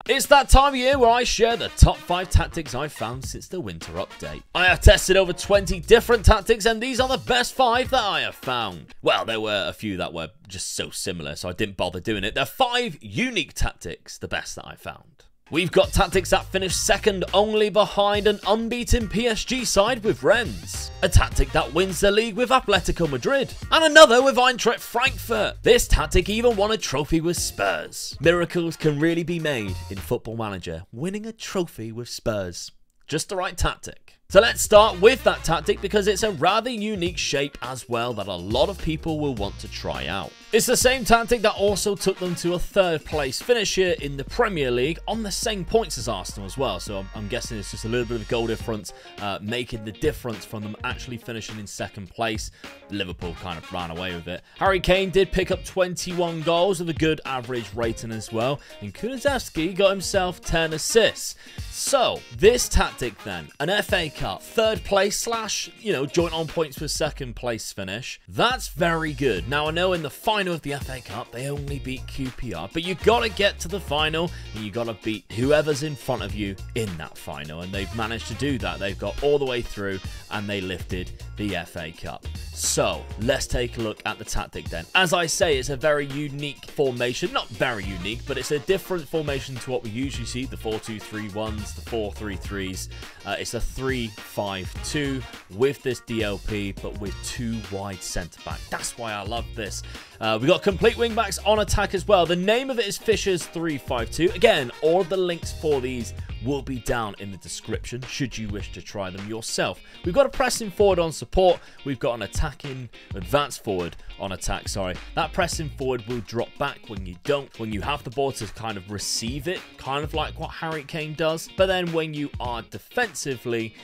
It's that time of year where I share the top 5 tactics I've found since the winter update. I have tested over 20 different tactics and these are the best 5 that I have found. Well, there were a few that were just so similar, so I didn't bother doing it. They're 5 unique tactics, the best that I found. We've got tactics that finish second only behind an unbeaten PSG side with Rennes. A tactic that wins the league with Atletico Madrid. And another with Eintracht Frankfurt. This tactic even won a trophy with Spurs. Miracles can really be made in Football Manager, winning a trophy with Spurs. Just the right tactic. So let's start with that tactic because it's a rather unique shape as well that a lot of people will want to try out. It's the same tactic that also took them to a 3rd place finish here in the Premier League on the same points as Arsenal as well. So I'm guessing it's just a little bit of a goal difference making the difference from them actually finishing in 2nd place. Liverpool kind of ran away with it. Harry Kane did pick up 21 goals with a good average rating as well. And Kulusevski got himself 10 assists. So this tactic then, an FA Cup, 3rd place / joint on points with 2nd place finish. That's very good. Now I know in the final of the FA Cup they only beat QPR, but you gotta get to the final and you gotta beat whoever's in front of you in that final, and they've managed to do that. They've got all the way through and they lifted the FA Cup. So let's take a look at the tactic then. As I say, it's a very unique formation. Not very unique, but it's a different formation to what we usually see, the 4-2-3-1s, the 4-3-3s. It's a 3-5-2 with this DLP, but with 2 wide centre-back. That's why I love this. We've got complete wing-backs on attack as well. The name of it is Fischer's 3-5-2. Again, all of the links for these will be down in the description should you wish to try them yourself. We've got a pressing forward on support. We've got an attacking advanced forward on attack, sorry. That pressing forward will drop back when you don't. When you have the ball to kind of receive it, kind of like what Harry Kane does. But then when you are defensively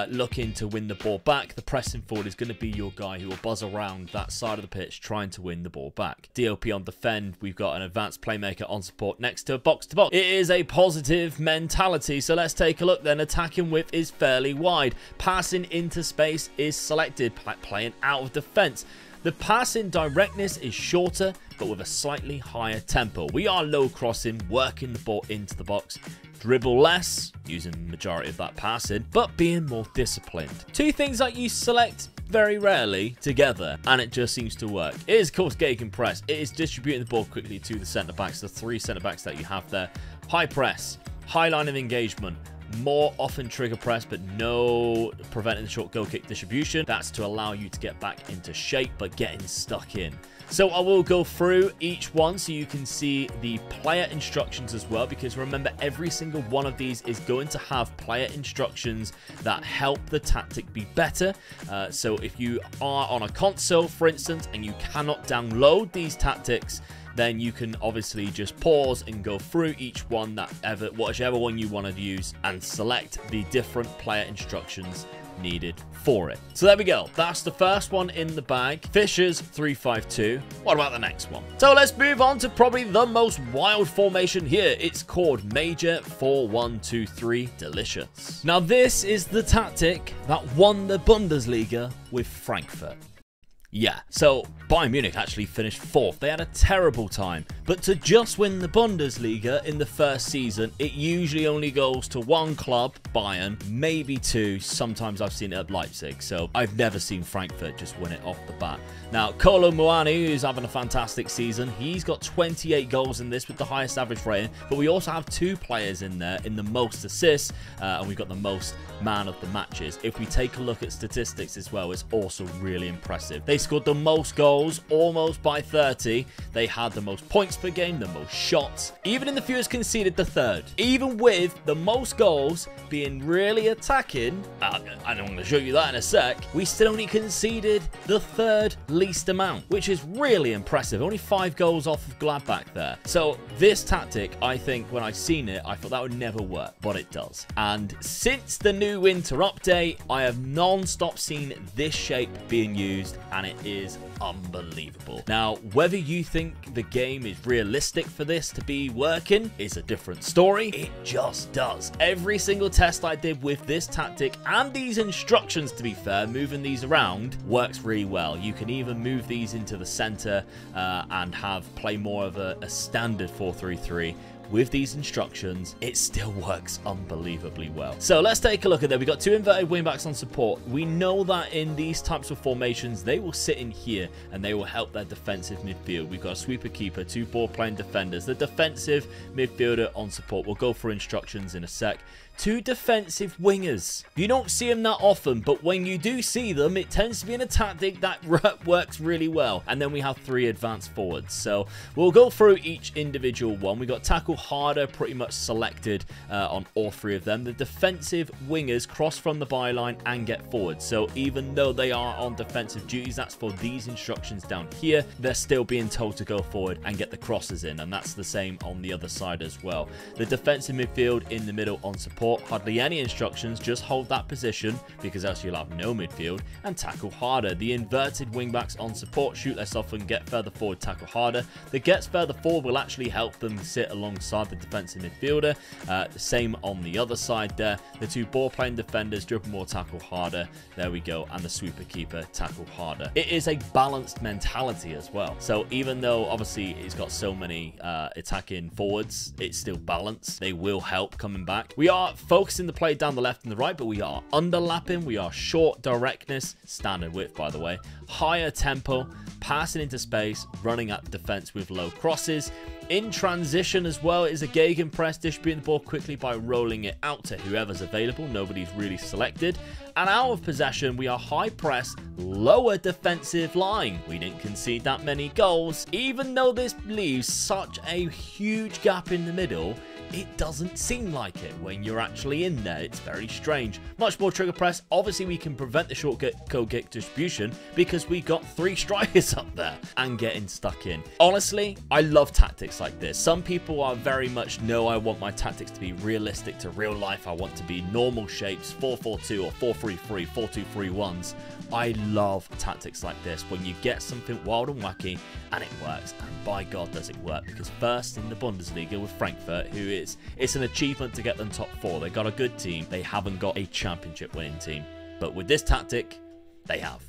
looking to win the ball back, the pressing forward is going to be your guy who will buzz around that side of the pitch trying to win the ball back. DLP on defend, we've got an advanced playmaker on support next to box to box. It is a positive mentality. So let's take a look then. Attacking width is fairly wide. Passing into space is selected. Playing out of defense. The passing directness is shorter, but with a slightly higher tempo. We are low crossing, working the ball into the box. Dribble less, using the majority of that passing, but being more disciplined. 2 things that you select very rarely together, and it just seems to work. It is, of course, gegenpress. It is distributing the ball quickly to the centre-backs, the 3 centre-backs that you have there. High press, high line of engagement, more often trigger press, but no preventing the short goal kick distribution. That's to allow you to get back into shape, but getting stuck in. So I will go through each one so you can see the player instructions as well, because remember, every single one of these is going to have player instructions that help the tactic be better. So if you are on a console, for instance, and you cannot download these tactics, then you can obviously just pause and go through each one, whichever one you want to use, and select the different player instructions needed for it. So there we go. That's the first one in the bag. Fischer's 3-5-2. What about the next one? So let's move on to probably the most wild formation here. It's called Major 4-1-2-3 Delicious. Now this is the tactic that won the Bundesliga with Frankfurt. Yeah, so Bayern Munich actually finished 4th. They had a terrible time. But to just win the Bundesliga in the first season, it usually only goes to 1 club, Bayern, maybe 2. Sometimes I've seen it at Leipzig. So I've never seen Frankfurt just win it off the bat. Now, Kolo Muani, who's having a fantastic season, he's got 28 goals in this with the highest average rating. But we also have 2 players in there in the most assists, and we've got the most man of the matches. If we take a look at statistics as well, it's also really impressive. They scored the most goals, almost by 30. They had the most points per game, the most shots. Even in the fewest conceded, the 3rd. Even with the most goals being really attacking, and I'm going to show you that in a sec, we still only conceded the 3rd least amount, which is really impressive. Only 5 goals off of Gladbach there. So this tactic, I think when I seen it, I thought that would never work, but it does. And since the new winter update, I have non-stop seen this shape being used, and it is unbelievable. Now, whether you think the game is realistic for this to be working is a different story. It just does. Every single test I did with this tactic and these instructions, to be fair, moving these around works really well. You can even move these into the center and play more of a standard 4-3-3 with these instructions, it still works unbelievably well. So let's take a look at that. We've got 2 inverted wingbacks on support. We know that in these types of formations, they will sit in here and they will help their defensive midfield. We've got a sweeper keeper, 2 ball playing defenders. The defensive midfielder on support. We'll go through instructions in a sec. 2 defensive wingers. You don't see them that often, but when you do see them, it tends to be in a tactic that works really well. And then we have 3 advanced forwards. So we'll go through each individual one. We got tackle harder pretty much selected on all 3 of them. The defensive wingers cross from the byline and get forward. So even though they are on defensive duties, that's for these instructions down here, they're still being told to go forward and get the crosses in. And that's the same on the other side as well. The defensive midfield in the middle on support. Hardly any instructions, just hold that position because else you'll have no midfield, and tackle harder. The inverted wingbacks on support, shoot less often, get further forward, tackle harder. The gets further forward will actually help them sit alongside the defensive midfielder. Same on the other side there. The 2 ball playing defenders, dribble more, tackle harder. There we go. And the sweeper keeper, tackle harder. It is a balanced mentality as well. So even though obviously it's got so many attacking forwards, it's still balanced. They will help coming back. We are focusing the play down the left and the right, but we are underlapping. We are short directness, standard width by the way, higher tempo, passing into space, running at defense with low crosses. In transition as well is a gegenpress, distributing the ball quickly by rolling it out to whoever's available. Nobody's really selected. And out of possession, we are high press, lower defensive line. We didn't concede that many goals. Even though this leaves such a huge gap in the middle, it doesn't seem like it when you're actually in there. It's very strange. Much more trigger press. Obviously, we can prevent the short goal kick distribution because we got 3 strikers up there and getting stuck in. Honestly, I love tactics like this. Some people are very much, no, I want my tactics to be realistic to real life. I want to be normal shapes, 4-4-2 or 4-3-3, 4-2-3-1s. I love tactics like this when you get something wild and wacky and it works, and by God does it work, because first in the Bundesliga with Frankfurt, who it's an achievement to get them top 4. They got a good team, they haven't got a championship winning team, but with this tactic they have.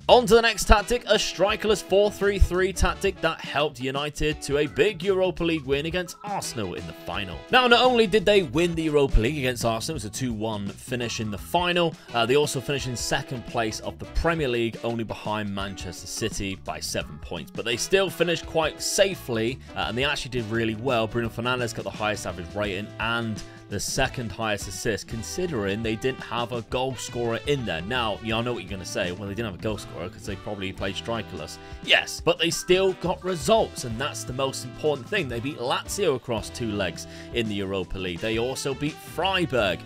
On to the next tactic, a strikerless 4-3-3 tactic that helped United to a big Europa League win against Arsenal in the final. Now, not only did they win the Europa League against Arsenal, it was a 2-1 finish in the final, they also finished in 2nd place of the Premier League, only behind Manchester City by 7 points. But they still finished quite safely, and they actually did really well. Bruno Fernandes got the highest average rating and the 2nd highest assist, considering they didn't have a goal scorer in there. Now, y'all know what you're going to say. Well, they didn't have a goal scorer because they probably played strikerless. Yes, but they still got results, and that's the most important thing. They beat Lazio across 2 legs in the Europa League. They also beat Freiburg.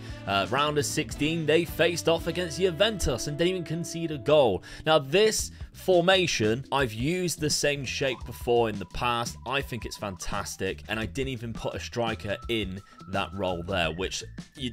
Round of 16, they faced off against Juventus and didn't even concede a goal. Now, this formation, I've used the same shape before in the past. I think it's fantastic, and I didn't even put a striker in that role there, which a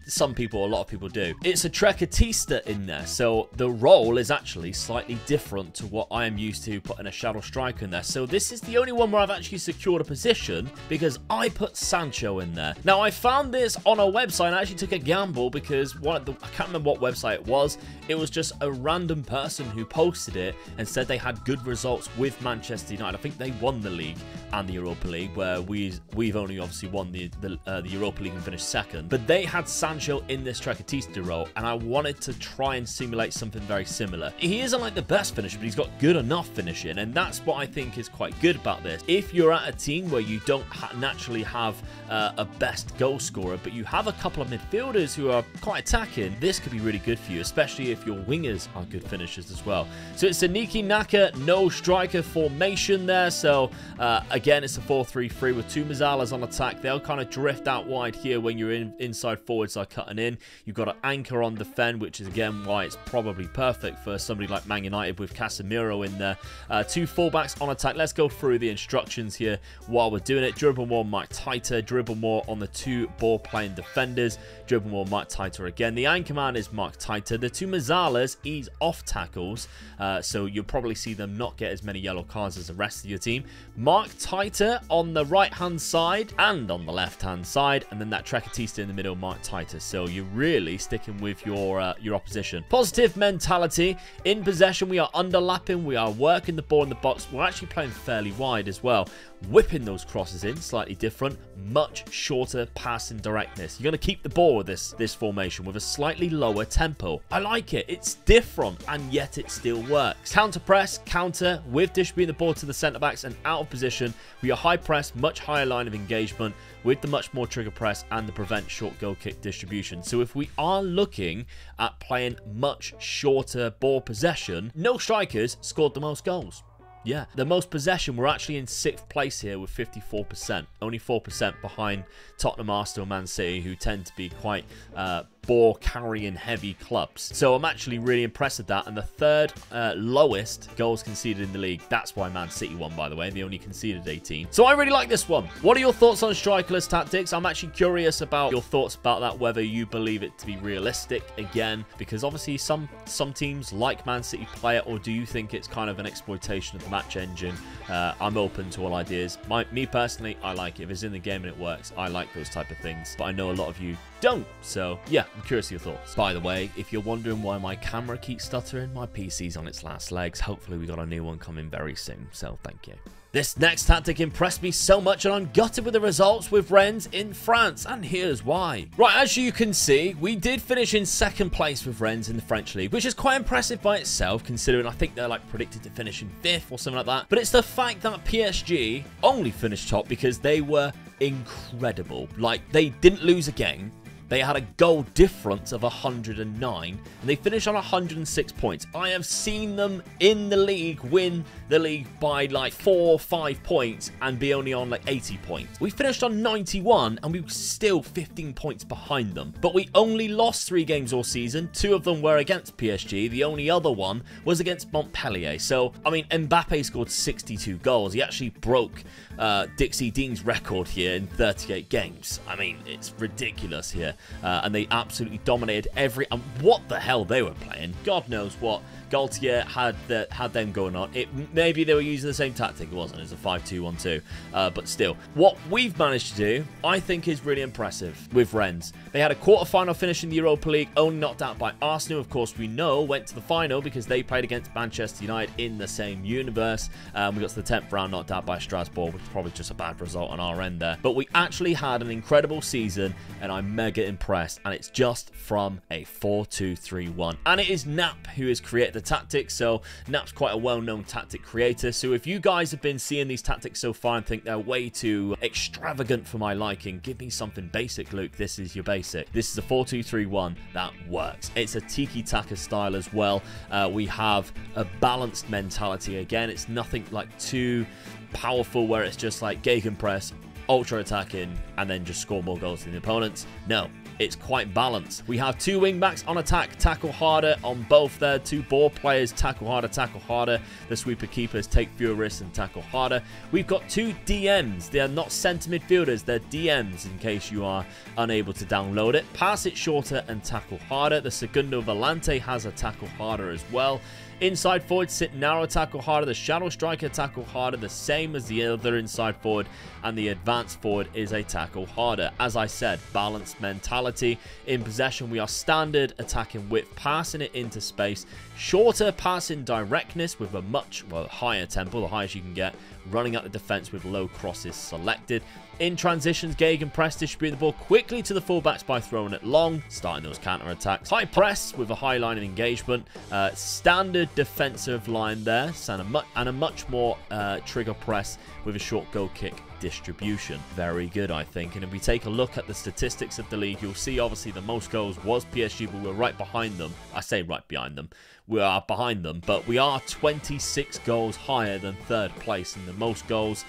lot of people do. It's a trequartista in there, so the role is actually slightly different to what I am used to putting a shadow striker in there. So this is the only one where I've actually secured a position because I put Sancho in there. Now, I found this on a website. I actually took a gamble because I can't remember what website it was. It was just a random person who posted it and said they had good results with Manchester United. I think they won the league and the Europa League, where we've only obviously won the Europa League and finished 2nd. But they had Sancho in this trequartista role, and I wanted to try and simulate something very similar. He isn't like the best finisher, but he's got good enough finishing, and that's what I think is quite good about this. If you're at a team where you don't naturally have a best goal scorer, but you have a couple of midfielders who are quite attacking, this could be really good for you, especially if your wingers are good finishers as well. So it's a Niki Naka, no striker formation there. So again, it's a 4-3-3 with 2 Mazzalas on attack. They'll kind of drift out wide here when your inside forwards are cutting in. You've got an anchor on defend, which is again why it's probably perfect for somebody like Man United with Casemiro in there. 2 fullbacks on attack. Let's go through the instructions here while we're doing it. Dribble more, Mike tighter. Dribble more on the 2 ball playing defenders. Dribble more, Mike tighter again. The anchor man is Mark tighter. The 2 Mazzalas ease off tackles, so you'll probably see them not get as many yellow cards as the rest of your team. Mark tighter on the right-hand side and on the left-hand side, and then that Trecatista in the middle might tighter. So you're really sticking with your opposition. Positive mentality. In possession, we are underlapping. We are working the ball in the box. We're actually playing fairly wide as well. Whipping those crosses in, slightly different, much shorter passing directness. You're going to keep the ball with this formation with a slightly lower tempo. I like it. It's different, and yet it still works. Counter press, counter with distributing the ball to the centre backs and out of position. We are high press, much higher line of engagement with the much more trigger press and the prevent short goal kick distribution. So if we are looking at playing much shorter ball possession, no strikers scored the most goals. Yeah, the most possession, we're actually in 6th place here with 54%. Only 4% behind Tottenham, Arsenal, Man City, who tend to be quite ball carrying heavy clubs. So I'm actually really impressed with that. And the third lowest goals conceded in the league. That's why Man City won, by the way. They only conceded 18. So I really like this one. What are your thoughts on Strikeless tactics? I'm actually curious about your thoughts about that, whether you believe it to be realistic again, because obviously some teams like Man City play it, or do you think it's kind of an exploitation of the match engine? I'm open to all ideas. Me personally, I like it. If it's in the game and it works, I like those type of things. But I know a lot of you don't. So yeah, I'm curious of your thoughts. By the way, if you're wondering why my camera keeps stuttering, my PC's on its last legs. Hopefully we got a new one coming very soon. So thank you. This next tactic impressed me so much, and I'm gutted with the results with Rennes in France, and here's why. Right, as you can see, we did finish in 2nd place with Rennes in the French league, which is quite impressive by itself, considering I think they're like predicted to finish in 5th or something like that. But it's the fact that PSG only finished top because they were incredible. Like, they didn't lose a game. They had a goal difference of 109, and they finished on 106 points. I have seen them in the league win the league by like 4 or 5 points and be only on like 80 points. We finished on 91, and we were still 15 points behind them. But we only lost 3 games all season. 2 of them were against PSG. The only other one was against Montpellier. So, I mean, Mbappe scored 62 goals. He actually broke Dixie Dean's record here in 38 games. I mean, it's ridiculous here. And they absolutely dominated every... And what the hell they were playing. God knows what Gaultier had them going on. Maybe they were using the same tactic. It wasn't. It was a 5-2-1-2. But still, what we've managed to do, I think, is really impressive with Rennes. They had a quarter-final finish in the Europa League, only knocked out by Arsenal. Of course, we know went to the final because they played against Manchester United in the same universe. We got to the 10th round, knocked out by Strasbourg, which is probably just a bad result on our end there. But we actually had an incredible season, and I'm mega impressed. And it's just from a 4-2-3-1. And it is Nap who has created the tactics. So Nap's quite a well-known tactic creator. So if you guys have been seeing these tactics so far and think they're way too extravagant for my liking, give me something basic, Luke. This is your basic. This is a 4-2-3-1 that works. It's a tiki-taka style as well. We have a balanced mentality. Again, it's nothing like too powerful where it's just like gegenpress, ultra attacking, and then just score more goals than the opponents. No, it's quite balanced. We have 2 wing backs on attack, tackle harder on both there. 2 ball players, tackle harder, tackle harder. The sweeper keepers take fewer risks and tackle harder. We've got 2 DMs. They are not centre midfielders, they're DMs in case you are unable to download it. Pass it shorter and tackle harder. The Segundo Volante has a tackle harder as well. Inside forward, sit narrow, tackle harder. The shadow striker, tackle harder, the same as the other inside forward. And the advanced forward is a tackle harder. As I said, balanced mentality. In possession, we are standard, attacking width, passing it into space. Shorter passing directness with a much higher tempo, the highest you can get. Running at the defense with low crosses selected. In transitions, gegenpress, distribute the ball quickly to the fullbacks by throwing it long, starting those counter-attacks. High press with a high line of engagement. Standard defensive line there, and a much more trigger press with a short goal kick distribution. Very good, I think. And if we take a look at the statistics of the league, you'll see obviously the most goals was PSG, but we're right behind them. I say right behind them. We are behind them, but we are 26 goals higher than 3rd place in the most goals,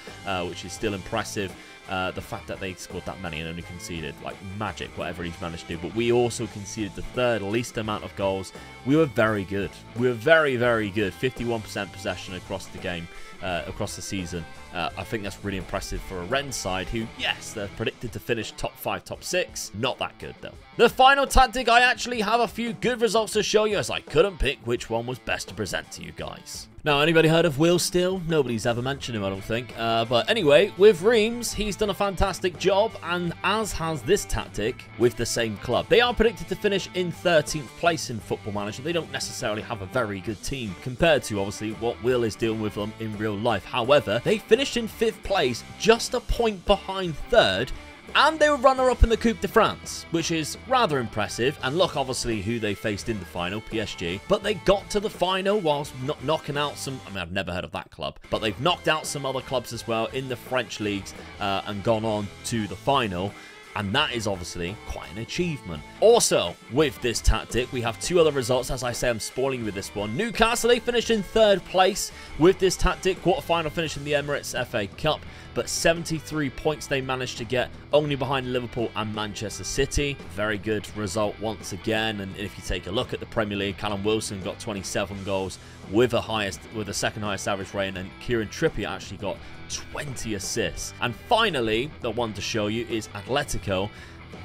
which is still impressive. The fact that they scored that many and only conceded, like magic, whatever he's managed to do. But we also conceded the 3rd least amount of goals. We were very good. We were very, very good. 51% possession across the game, across the season. I think that's really impressive for a Rennes side who, yes, they're predicted to finish top 5, top 6. Not that good, though. The final tactic, I actually have a few good results to show you, as I couldn't pick which one was best to present to you guys. Now, anybody heard of Will Steele? Nobody's ever mentioned him, I don't think. But anyway, with Reims, he's done a fantastic job, and as has this tactic with the same club. They are predicted to finish in 13th place in Football Manager. They don't necessarily have a very good team compared to, obviously, what Will is doing with them in real life. However, they finished in 5th place, just a point behind 3rd, and they were runner-up in the Coupe de France, which is rather impressive. And look, obviously, who they faced in the final, PSG. But they got to the final whilst knocking out some... I mean, I've never heard of that club. But they've knocked out some other clubs as well in the French leagues and gone on to the final. And that is obviously quite an achievement. Also, with this tactic, we have 2 other results. As I say, I'm spoiling you with this one. Newcastle, they finished in 3rd place with this tactic. Quarter-final finish in the Emirates FA Cup. But 73 points they managed to get, only behind Liverpool and Manchester City. Very good result once again. And if you take a look at the Premier League, Callum Wilson got 27 goals with the second highest average rating, and Kieran Trippier actually got 20 assists. And finally, the one to show you is Atletico.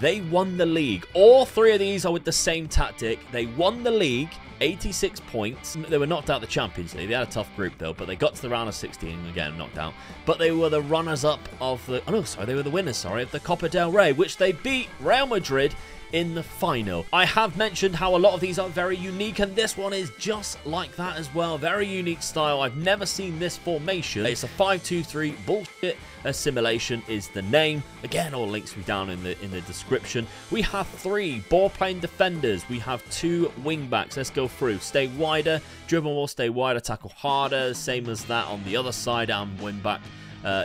They won the league. All 3 of these are with the same tactic. They won the league, 86 points. They were knocked out of the Champions League. They had a tough group, though, but they got to the round of 16, again, knocked out. But they were the runners-up of the... Oh, no, sorry, they were the winners, sorry, of the Copa del Rey, which they beat Real Madrid in the final. I have mentioned how a lot of these are very unique, and this one is just like that as well. Very unique style. I've never seen this formation. It's a 5-2-3 bullshit assimilation is the name. Again, all links will be down in the description. We have 3 ball-playing defenders. We have 2 wing-backs. Let's go through. Stay wider, dribble more, stay wider, tackle harder. Same as that on the other side, and wing-back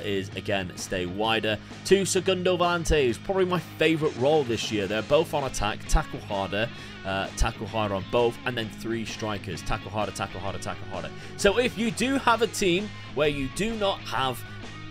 is, again, stay wider. 2 segundo volantes, probably my favourite role this year. They're both on attack, tackle harder on both, and then 3 strikers, tackle harder, tackle harder, tackle harder. So if you do have a team where you do not have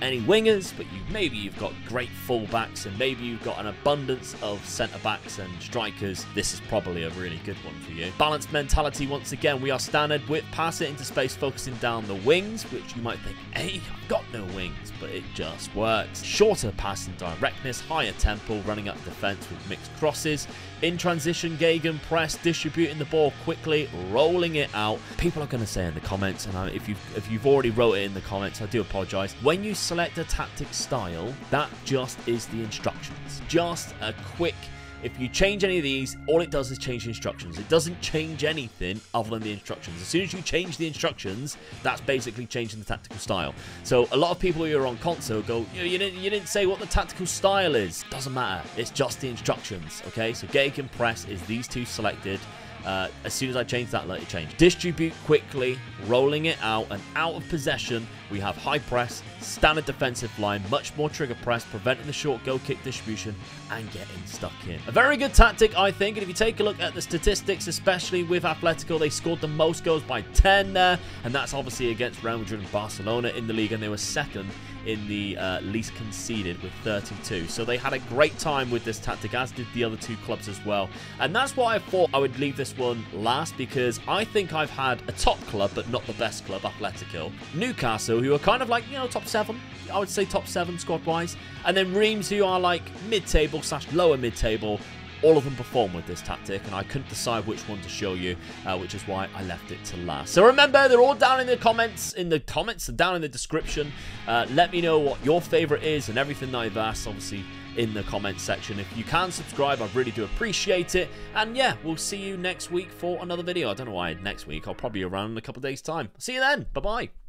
any wingers, but maybe you've got great fullbacks, and maybe you've got an abundance of centre-backs and strikers, this is probably a really good one for you. Balanced mentality, once again, we are standard with pass it into space, focusing down the wings, which you might think, hey, I've got no wings, but it just works. Shorter passing directness, higher tempo, running up defence with mixed crosses. In transition, Gegen press, distributing the ball quickly, rolling it out. People are going to say in the comments, and if you've already wrote it in the comments, I do apologise. When you select a tactic style, that just is the instructions. Just a quick... If you change any of these, all it does is change the instructions. It doesn't change anything other than the instructions. As soon as you change the instructions, that's basically changing the tactical style. So a lot of people who are on console go, you didn't say what the tactical style is. Doesn't matter. It's just the instructions. Okay, so Gegen press is these 2 selected. As soon as I change that, let it change. Distribute quickly, rolling it out, and out of possession, we have high press, standard defensive line, much more trigger press, preventing the short goal kick distribution, and getting stuck in. A very good tactic, I think, and if you take a look at the statistics, especially with Atletico, they scored the most goals by 10 there, and that's obviously against Real Madrid and Barcelona in the league, and they were second in the least conceded with 32. So they had a great time with this tactic, as did the other 2 clubs as well. And that's why I thought I would leave this one last, because I think I've had a top club, but not the best club, Atletico. Newcastle, who are kind of like, you know, top 7. I would say top 7 squad-wise. And then Reims, who are like mid-table / lower mid-table. All of them perform with this tactic, and I couldn't decide which one to show you, which is why I left it to last. So remember, they're all down in the comments, down in the description. Let me know what your favourite is and everything that I've asked, obviously, in the comments section. If you can subscribe, I really do appreciate it. And yeah, we'll see you next week for another video. I don't know why next week. I'll probably be around in a couple of days' time. See you then. Bye-bye.